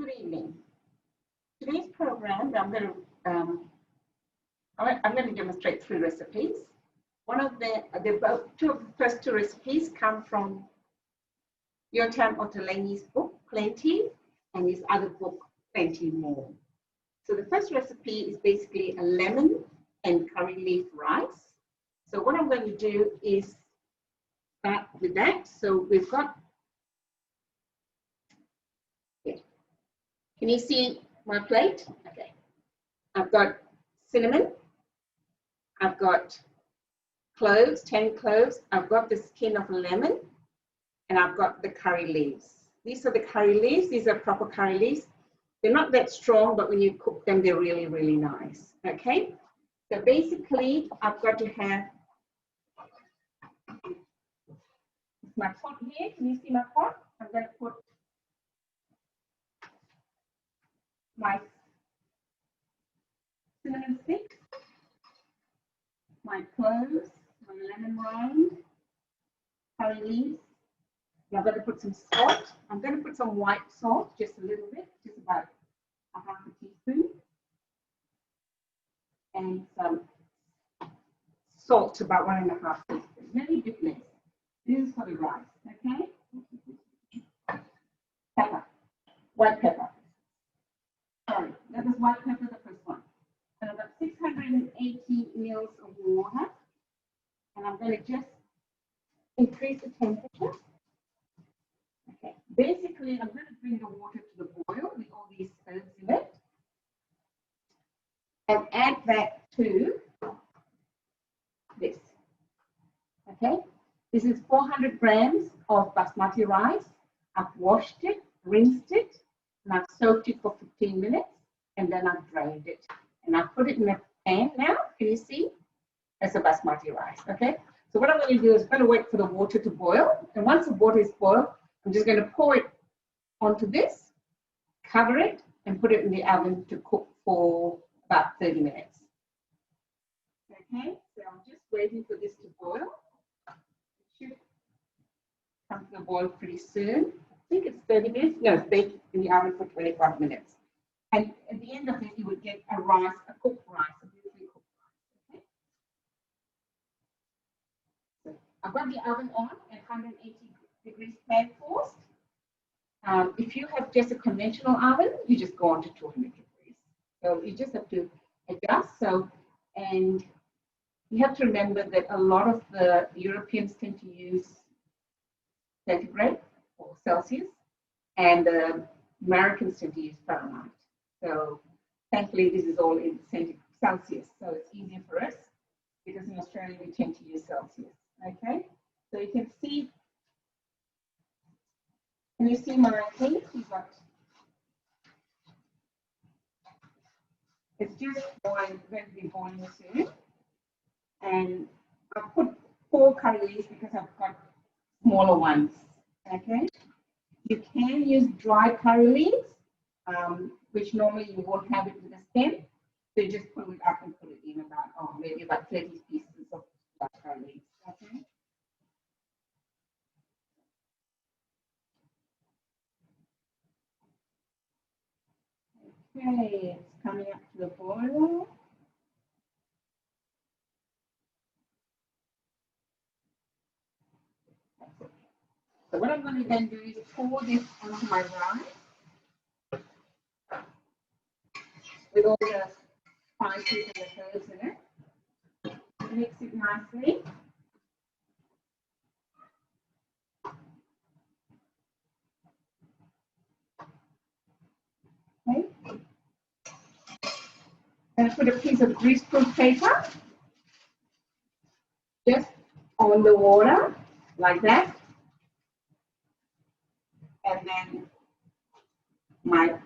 Good evening. Today's program, I'm going to demonstrate 3 recipes. One of two of the first 2 recipes come from Yotam Ottolenghi's book, Plenty, and his other book, Plenty More. So the first recipe is basically a lemon and curry leaf rice. So what I'm going to do is start with that. So we've got, can you see my plate? Okay. I've got cinnamon. I've got cloves, 10 cloves. I've got the skin of a lemon. And I've got the curry leaves. These are the curry leaves. These are proper curry leaves. They're not that strong, but when you cook them, they're really, really nice. Okay. So basically, I've got to have my pot here. Can you see my pot? I'm going to put my cinnamon stick, my cloves, my lemon rind, curry leaves. I'm going to put some salt. I'm going to put some white salt, just a little bit, just about a half a teaspoon. And some salt, about 1.5 teaspoons, maybe a bit less. This is for the rice, okay? Pepper, white pepper. Sorry, that was white pepper, the first one. And I've got 680 mils of water. And I'm going to just increase the temperature. Okay, basically, I'm going to bring the water to the boil with all these herbs in it. And add that to this. Okay, this is 400 grams of basmati rice. I've washed it, rinsed it, and I've soaked it for 15 minutes, and then I've drained it. And I've put it in a pan now. Can you see? That's a basmati rice. Okay, so what I'm going to do is I'm going to wait for the water to boil. And once the water is boiled, I'm just going to pour it onto this, cover it, and put it in the oven to cook for about 30 minutes. Okay, so I'm just waiting for this to boil. It should come to the boil pretty soon. I think it's 30 minutes. No, it's baked in the oven for 25 minutes. And at the end of it, you would get a rice, a cooked rice, a beautifully cooked rice. Okay. So I've got the oven on at 180 degrees pan forced. If you have just a conventional oven, you just go on to 200 degrees. So you just have to adjust. So, and you have to remember that a lot of the Europeans tend to use centigrade or Celsius, and the Americans tend to use Fahrenheit. So thankfully, this is all in Celsius, so it's easier for us because in Australia we tend to use Celsius. Okay, so you can see. Can you see my thing? It's just boiling, going to be boiling soon. And I've put 4 curry leaves because I've got smaller ones. Okay. You can use dry curry leaves, which normally you won't have it with a stem. So you just pull it up and put it in about, maybe about 30 pieces of dry curry leaves. Okay. Okay, it's coming up to the boil. So what I'm going to then do is pour this onto my rice with all the spices and the herbs in it. Mix it nicely. Okay. And put a piece of greaseproof paper just on the water, like that. And then my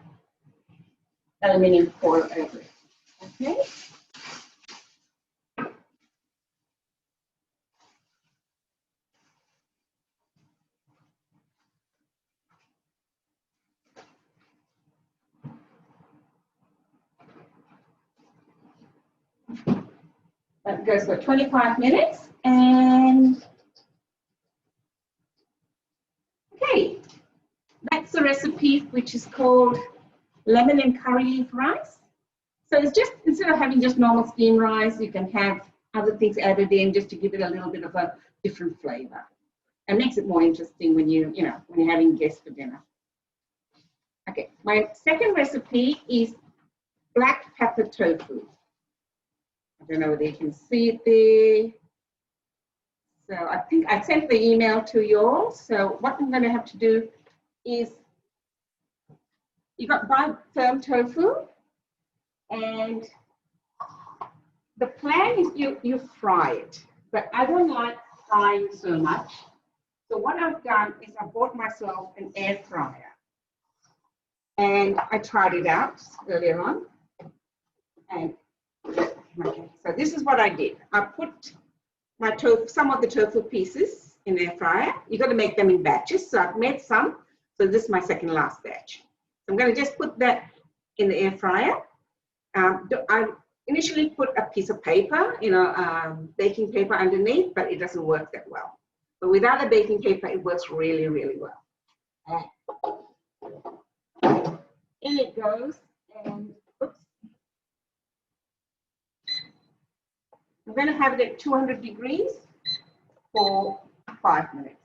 aluminium foil over it. Okay. That goes for 25 minutes, and okay, that's the recipe, which is called lemon and curry leaf rice. So it's just, instead of having just normal steamed rice, you can have other things added in just to give it a little bit of a different flavor. It makes it more interesting when when you're having guests for dinner. Okay, my second recipe is black pepper tofu. I don't know whether you can see it there. So I think I sent the email to you all. So what I'm going to have to do is, you got buy firm tofu, and the plan is you fry it, but I don't like frying so much. So what I've done is I bought myself an air fryer, and I tried it out earlier on. And okay, so this is what I did. I put my tofu, some of the tofu pieces in the air fryer. You got to make them in batches. So I've made some. So this is my second last batch. I'm going to just put that in the air fryer. I initially put a piece of paper, baking paper underneath, but it doesn't work that well. But without a baking paper, it works really, really well. In it goes, and oops. I'm going to have it at 200 degrees for 5 minutes.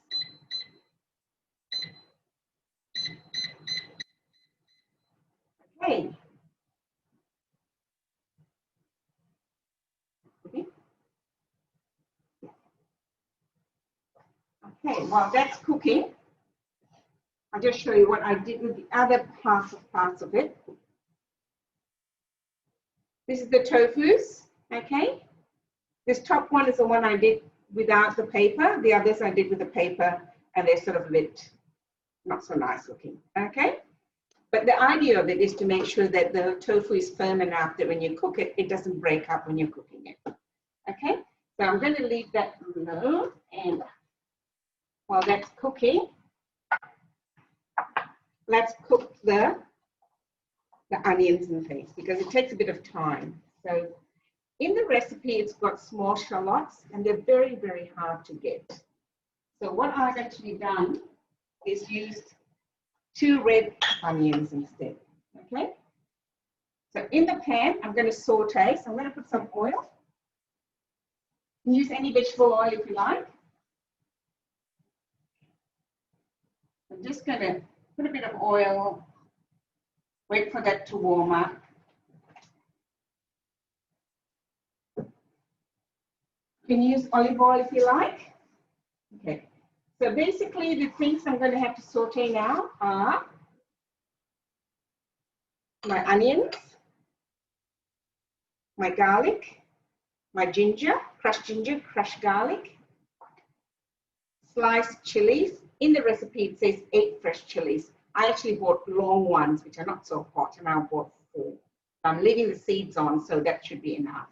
Okay. Okay, while that's cooking, I'll just show you what I did with the other parts of it. This is the tofus, okay? This top one is the one I did without the paper. The others I did with the paper, and they're sort of a bit not so nice looking, okay? But the idea of it is to make sure that the tofu is firm enough that when you cook it, it doesn't break up when you're cooking it, okay? So I'm going to leave that alone, and while that's cooking, let's cook the onions and things, because it takes a bit of time. So in the recipe, it's got small shallots, and they're very, very hard to get. So what I've actually done is used 2 red onions instead, okay? So in the pan, I'm going to saute. So I'm going to put some oil. You can use any vegetable oil if you like. I'm just going to put a bit of oil, wait for that to warm up. You can use olive oil if you like. Okay, so basically the things I'm going to have to saute now are my onions, my garlic, my ginger, crushed garlic, sliced chilies. In the recipe, it says 8 fresh chilies. I actually bought long ones, which are not so hot, and I bought 4. I'm leaving the seeds on, so that should be enough.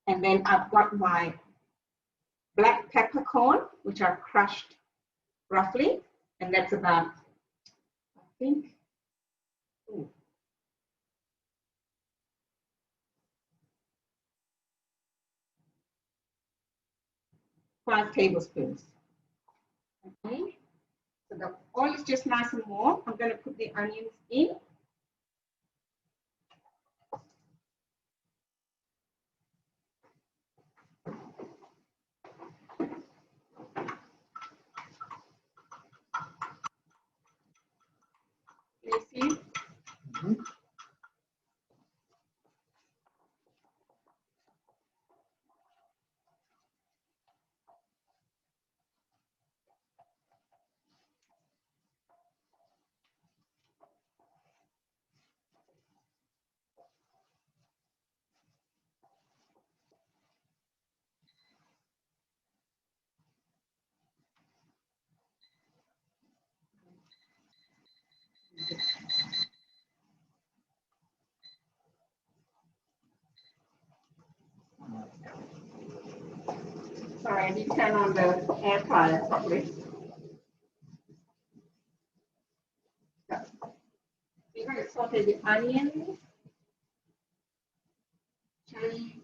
And then I've got my black peppercorn, which I've crushed roughly, and that's about, I think, 5 tablespoons. Okay, so the oil is just nice and warm. I'm going to put the onions in. You see? Sorry, I didn't turn on the air fryer properly. So you're going to saute the onions, chili,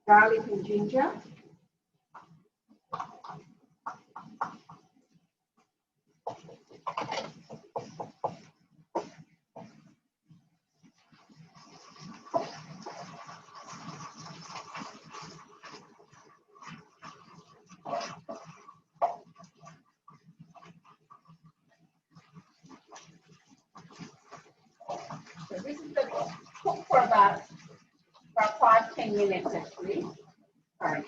garlic and ginger. for about 5-10 minutes actually. Sorry.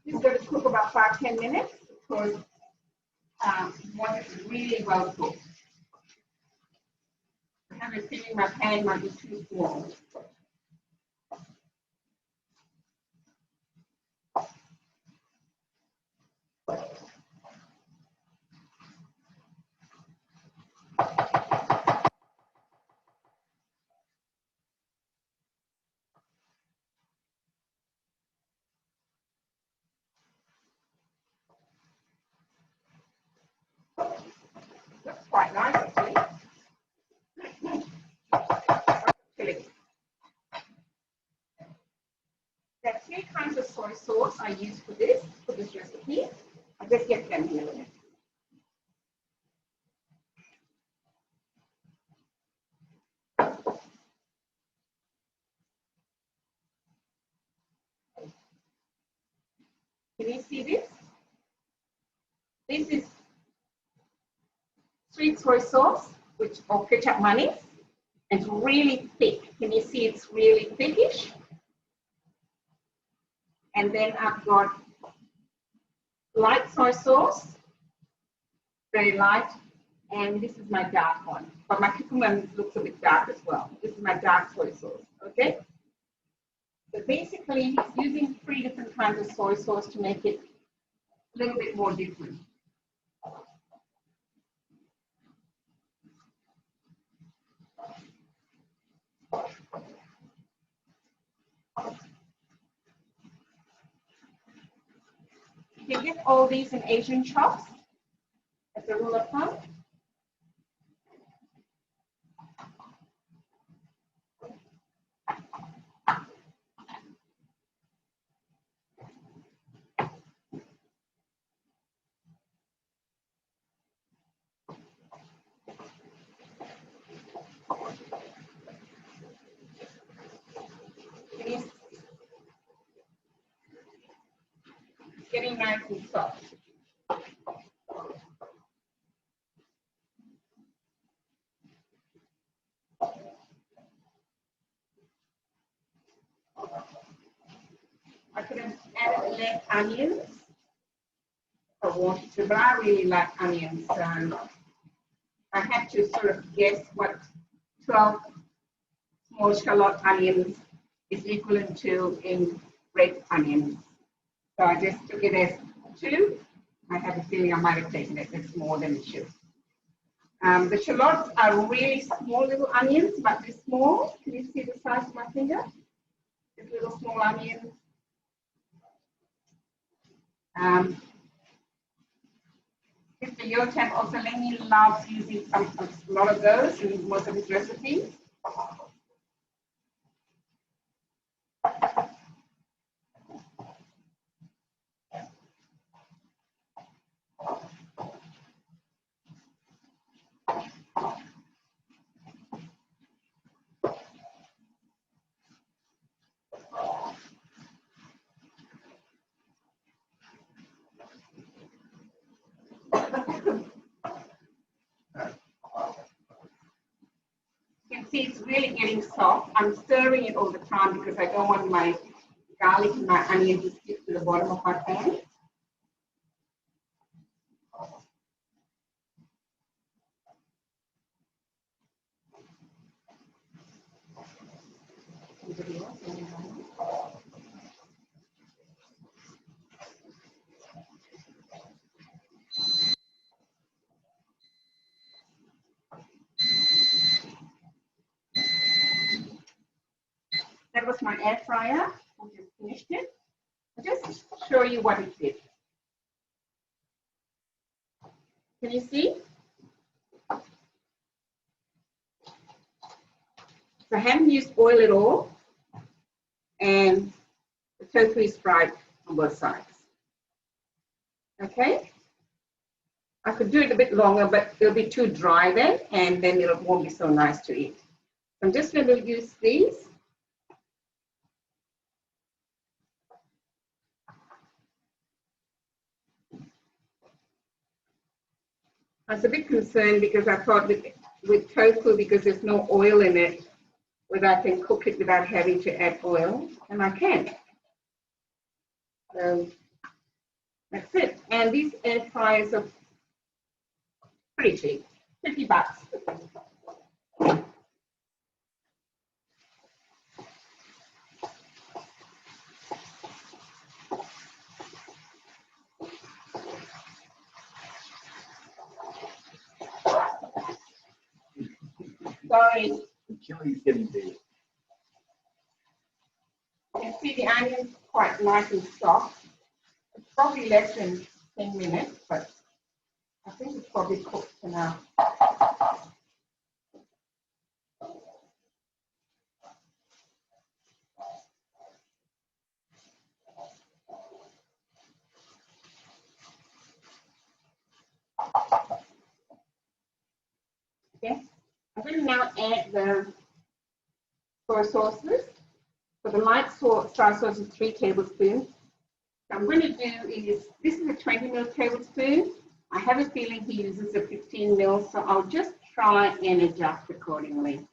This is going to cook about 5-10 minutes because you want it really well cooked. I have a feeling my pan might be too small. Looks quite nice actually. There are 3 kinds of soy sauce I use for this recipe. I'll just get them in a minute. Can you see this? This is sweet soy sauce, or ketchup mayonnaise. It's really thick. Can you see it's really thickish? And then I've got light soy sauce, very light, and this is my dark one. But my cucumber looks a bit dark as well. This is my dark soy sauce, okay? So basically, he's using 3 different kinds of soy sauce to make it a little bit more different. You can get all these in Asian shops as a rule of thumb. It's getting nice and soft. I could have added less onions if I wanted to, but I really like onions. So I had to sort of guess what 12 small shallot onions is equivalent to in red onions. So I just took it as 2. I have a feeling I might have taken it as more than it should. The shallots are really small little onions, but they're small. Can you see the size of my finger? These little small onions. Mr. Yotam also Lenny loves using a lot of those in most of his recipes. You can see it's really getting soft. I'm stirring it all the time because I don't want my garlic and my onion to stick to the bottom of my pan. That was my air fryer. I just finished it. I'll just show you what it did. Can you see? So I haven't used oil at all. And the tofu is fried on both sides. Okay? I could do it a bit longer, but it'll be too dry then, and then it won't be so nice to eat. I'm just going to use these. I was a bit concerned because I thought with tofu, because there's no oil in it, whether I can cook it without having to add oil, and I can. So that's it. And these air fryers are pretty cheap, $50. Sorry. Chili's getting big. You can see the onions quite nice and soft. It's probably less than 10 minutes, but I think it's probably cooked enough. Okay, I'm going to now add the soy sauces. For the light soy sauce is 3 tablespoons. What I'm going to do is, this is a 20 ml tablespoon. I have a feeling he uses a 15 ml, so I'll just try and adjust accordingly.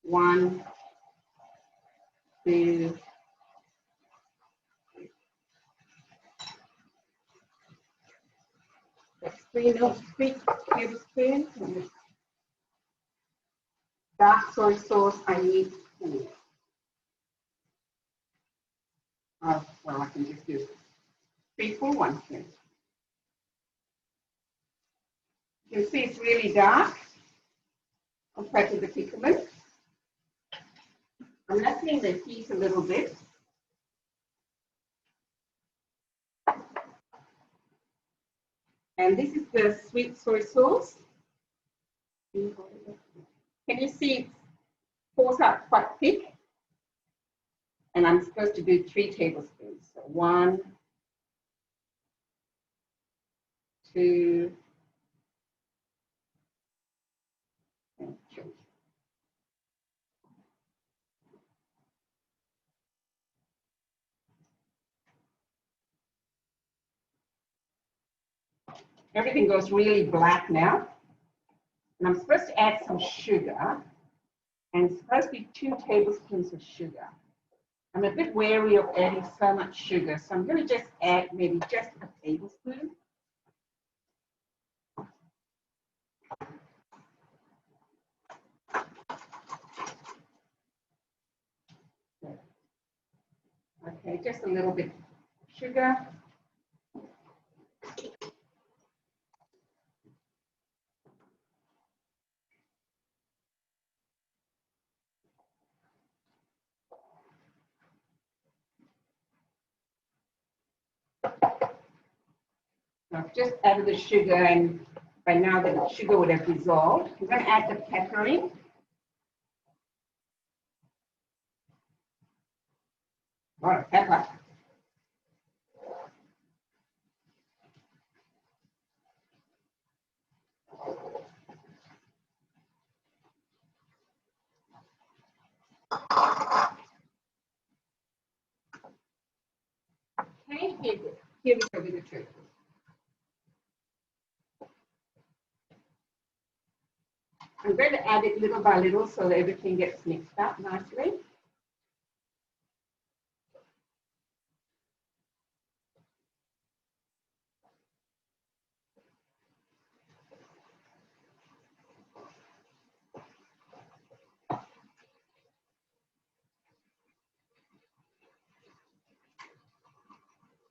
1, 2, that's 3 tablespoons. Dark soy sauce, I need 4. Oh, well, I can just do 3, 4, 1, 2. You can see it's really dark compared to the pickermint. I'm lessening the heat a little bit. And this is the sweet soy sauce. Can you see it pours out quite thick? And I'm supposed to do 3 tablespoons. So 1, 2, and 3. Everything goes really black now. And I'm supposed to add some sugar. And it's supposed to be 2 tablespoons of sugar. I'm a bit wary of adding so much sugar, so I'm going to just add maybe just a tablespoon. Okay, just a little bit of sugar. I've just added the sugar, and by now the sugar would have dissolved. I'm going to add the pepper in. A lot of pepper. Okay, here we go with the tofu. I'm going to add it little by little so that everything gets mixed up nicely.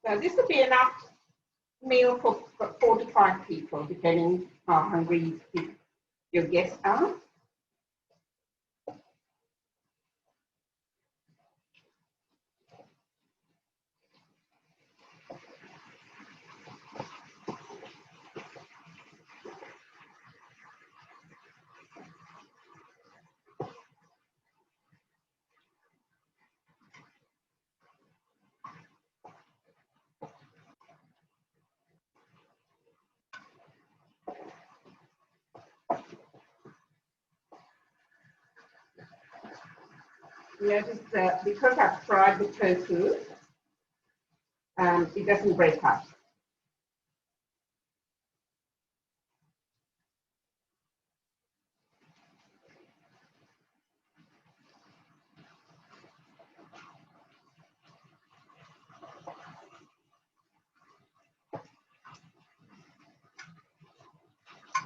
So this will be enough meal for 4 to 5 people, depending how hungry your guests are. Notice that because I've fried the tofu, it doesn't break up.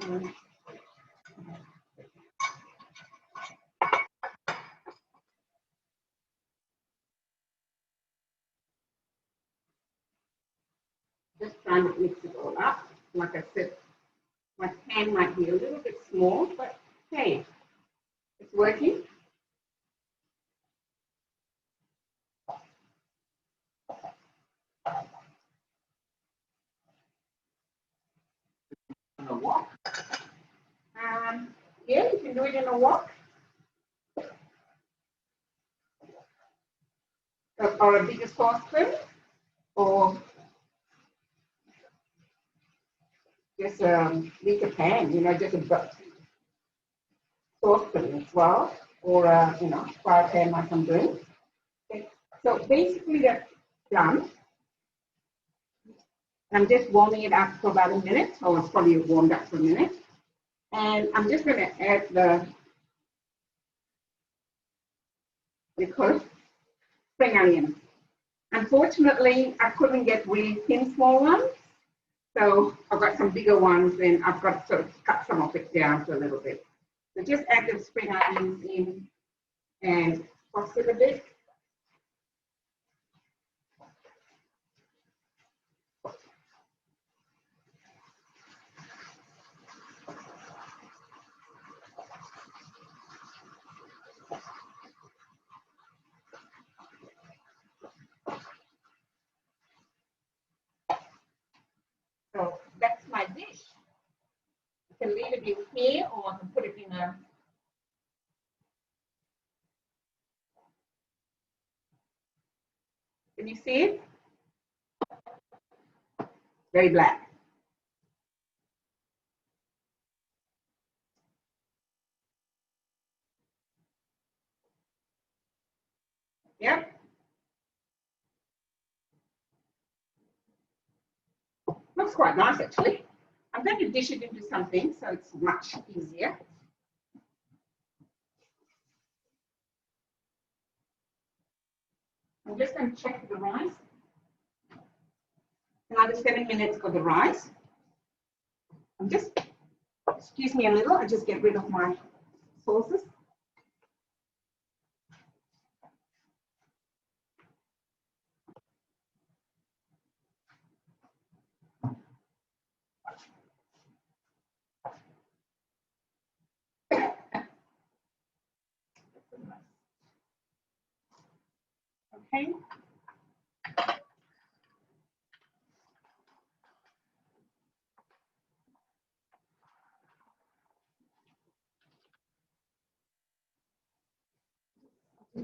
Just trying to mix it all up. Like I said, my pan might be a little bit small, but hey, it's working. In a wok. Yeah, you can do it in a wok. Or a bigger saucepan, or just a bigger pan, you know, just a saucepan as well, or a, you know, fry pan like I'm doing. Okay. So basically that's done. I'm just warming it up for about a minute, or it's probably warmed up for a minute. And I'm just going to add the spring onion. Unfortunately, I couldn't get really thin small ones, so I've got some bigger ones, and I've got to sort of cut some of it down to a little bit. So just add the spring onions in and toss it a bit. So that's my dish. You can leave it in here, or I can put it in a. Can you see it? Very black. Yep. Looks quite nice, actually. I'm going to dish it into something so it's much easier. I'm just going to check the rice. Another 7 minutes for the rice. I'm just, excuse me a little, I just get rid of my sauces. Okay.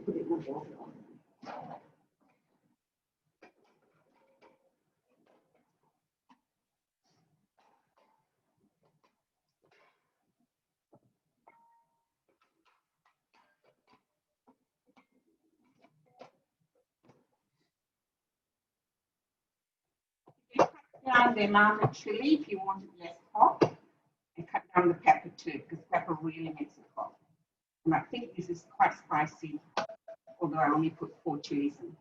Put it in the bowl. Down the amount of chili if you want it less hot, and cut down the pepper too, because pepper really makes it hot. And I think this is quite spicy, although I only put 4 chilies in.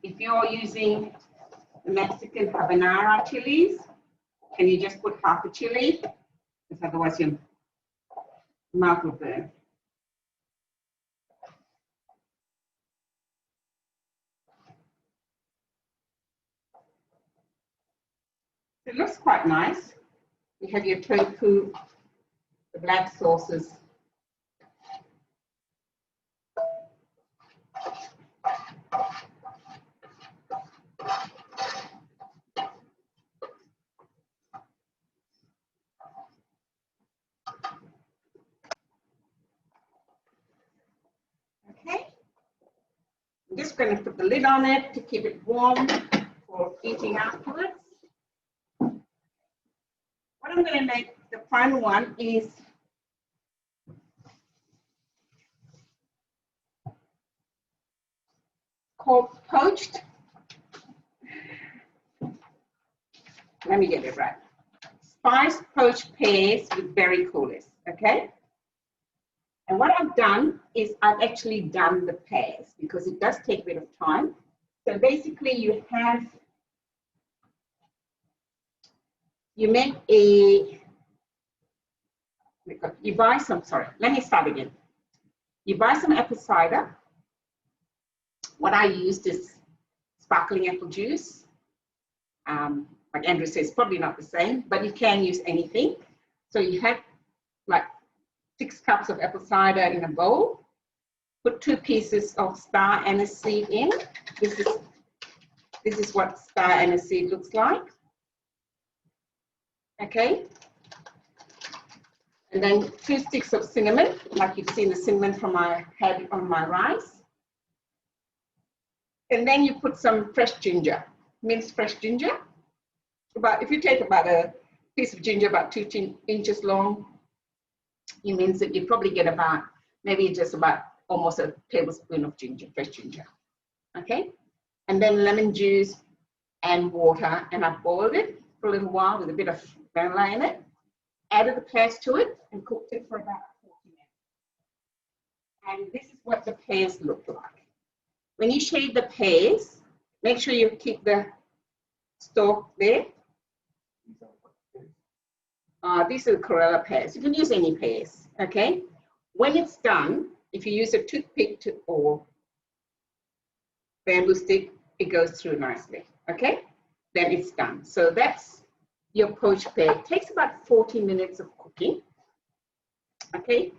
If you're using the Mexican habanero chilies, can you just put half a chili? Because otherwise your mouth will burn. It looks quite nice. You have your tofu, the black sauces. Okay. I'm just going to put the lid on it to keep it warm for eating afterwards. What I'm going to make the final one is called poached. Let me get it right. Spiced poached pears with berry coulis. Okay. And what I've done is I've actually done the pears because it does take a bit of time. So basically you make a, you buy some, sorry, let me start again. You buy some apple cider. What I used is sparkling apple juice. Like Andrew says, probably not the same, but you can use anything. So you have like 6 cups of apple cider in a bowl. Put 2 pieces of star anise seed in. This is what star anise seed looks like. Okay. And then 2 sticks of cinnamon, like you've seen the cinnamon from I had on my rice. And then you put some fresh ginger, minced fresh ginger. If you take about a piece of ginger about 2 inches long, you mince it, you probably get about, maybe just about almost a tablespoon of ginger, fresh ginger. Okay. And then lemon juice and water, and I boiled it for a little while with a bit of vanilla in it. Added the pears to it and cooked it for about 40 minutes. And this is what the pears look like. When you shade the pears, make sure you keep the stalk there. These are the Corella pears. You can use any pears, okay? When it's done, if you use a toothpick or bamboo stick, it goes through nicely, okay? Then it's done. So that's your poached pear. It takes about 40 minutes of cooking, okay?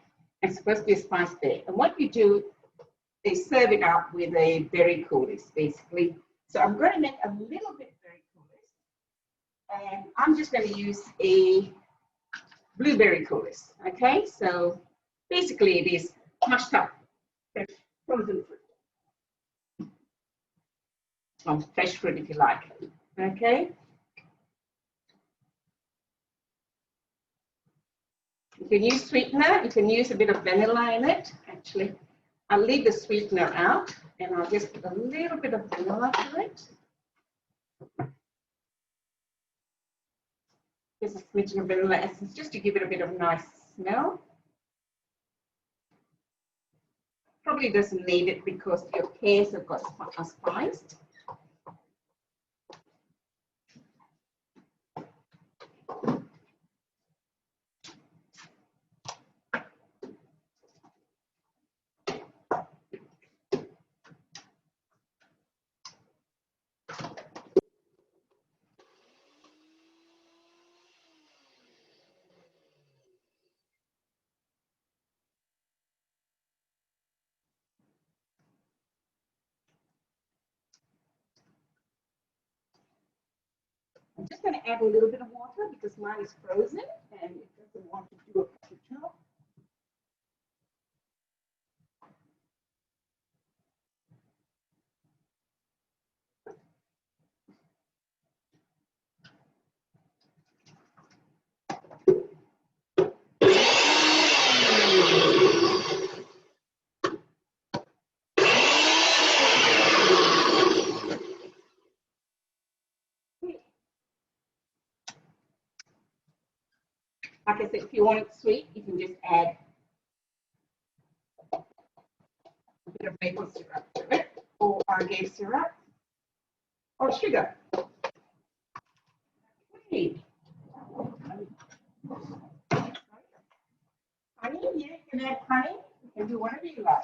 It's supposed to be a spiced pear. And what you do is serve it up with a berry coulis, basically. So I'm going to make a little bit berry coulis, and I'm just going to use a blueberry coulis, okay? So basically it is mashed up fresh frozen fruit. Fresh fruit if you like, okay? You can use sweetener, you can use a bit of vanilla in it. Actually, I'll leave the sweetener out and I'll just put a little bit of vanilla to it. Just a smidgen of vanilla essence just to give it a bit of nice smell. Probably doesn't need it because your pears have got spiced. I'm just going to add a little bit of water because mine is frozen and it doesn't want to do a proper job. Like I said, if you want it sweet, you can just add a bit of maple syrup to it, or agave syrup, or sugar. Okay. Honey, yeah, you can add honey. You can do whatever you like.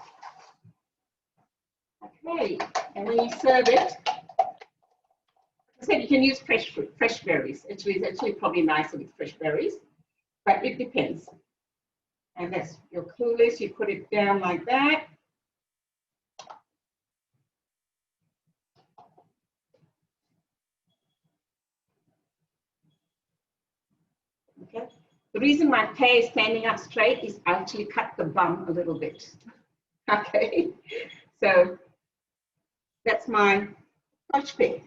Okay, and when you serve it, I said you can use fresh fruit, fresh berries. It's actually probably nicer with fresh berries, but it depends. And that's your Coulis. You put it down like that. Okay. The reason my pear is standing up straight is I actually cut the bum a little bit. Okay. So that's my poached pear.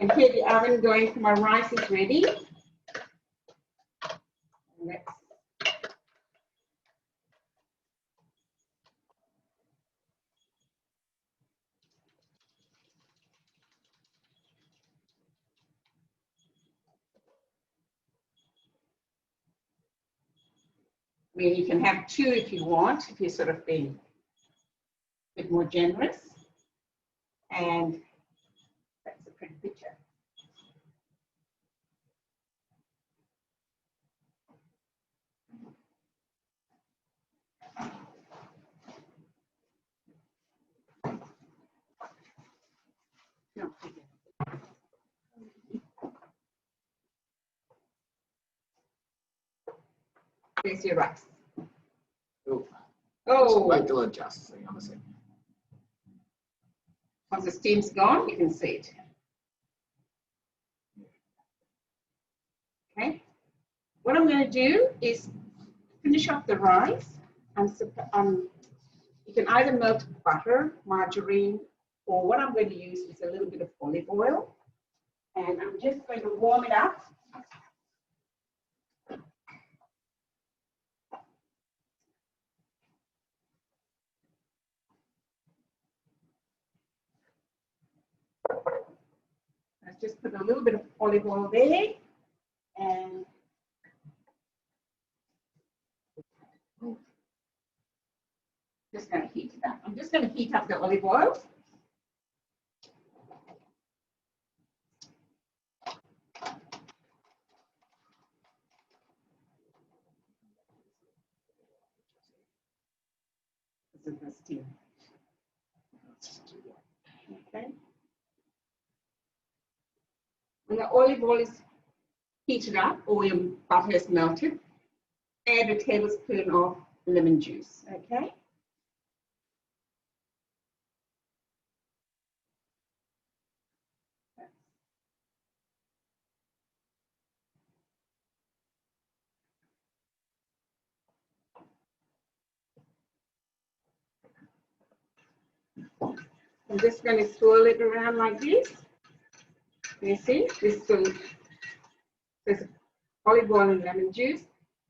And here the oven going for my rice is ready. And let's mean, you can have 2 if you want, if you're sort of being a bit more generous. And that's a pretty picture. No. There's your rice. Oh. Like to adjust, honestly. Once the steam's gone, you can see it. Okay. What I'm going to do is finish off the rice. You can either melt butter, margarine, or what I'm going to use is a little bit of olive oil. And I'm just going to warm it up. Let's just put a little bit of olive oil there. And just going to heat it up. I'm just going to heat up the olive oil. This is the steam. Okay. When the olive oil is heated up or your butter is melted, add a tablespoon of lemon juice. Okay. I'm just going to swirl it around like this. You see, this there's olive oil and lemon juice,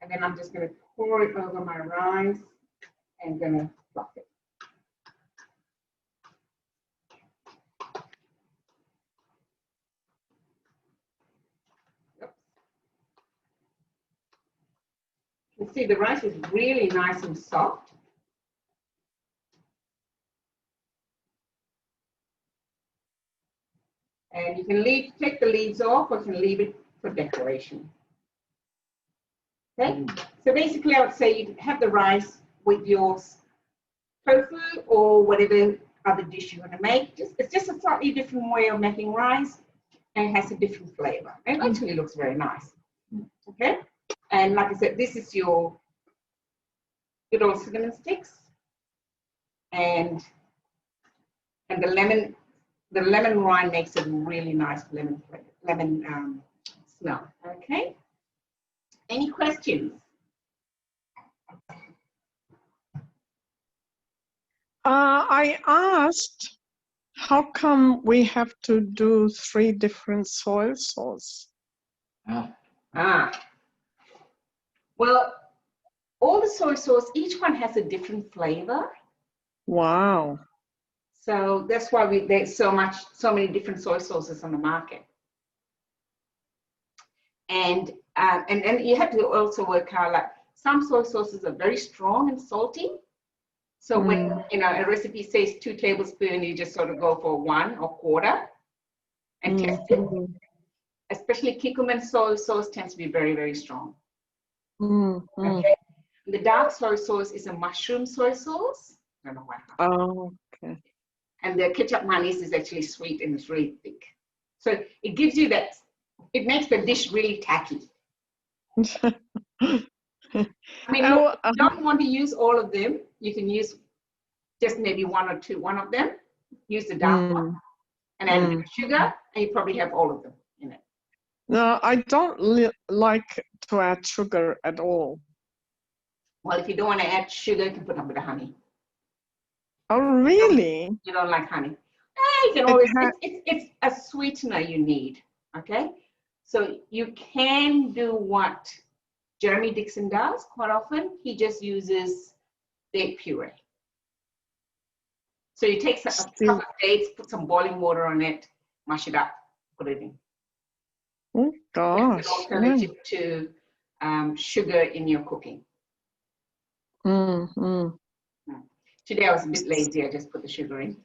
and then I'm just going to pour it over my rice and going to fluff it. Oops. You can see the rice is really nice and soft. And you can take the leaves off, or you can leave it for decoration. Okay, so basically I would say you have the rice with your tofu or whatever other dish you want to make. It's just a slightly different way of making rice, and it has a different flavor. It actually looks very nice. Okay, and like I said, this is your good old cinnamon sticks, and the lemon rind makes a really nice lemon smell. Okay. Any questions? I asked, how come we have to do 3 different soy sauces? Well, all the soy sauce, each one has a different flavor. Wow. So that's why there's so many different soy sauces on the market. And then you have to also work out, like, some soy sauces are very strong and salty. So when a recipe says 2 tablespoons, you just sort of go for 1 or 1/4 and test it. Especially curcumin soy sauce tends to be very, very strong. Okay. The dark soy sauce is a mushroom soy sauce. I don't know why. Oh, okay. And the ketchup mayonnaise is actually sweet and it's really thick. So it gives you that, it makes the dish really tacky. I mean, look, if you don't want to use all of them, you can use just maybe 1 or 2, one of them. Use the dark one and add a bit of sugar, and you probably have all of them in it. No, I don't like to add sugar at all. Well, if you don't want to add sugar, you can put a bit of honey. Oh, really? You don't like honey? You can always, it's a sweetener you need, okay? So you can do what Jeremy Dixon does quite often. He just uses date puree. So you take a couple of dates, put some boiling water on it, mash it up, put it in. Oh gosh. It's an alternative to sugar in your cooking. Mm, mm. Today I was a bit lazy, I just put the sugar in.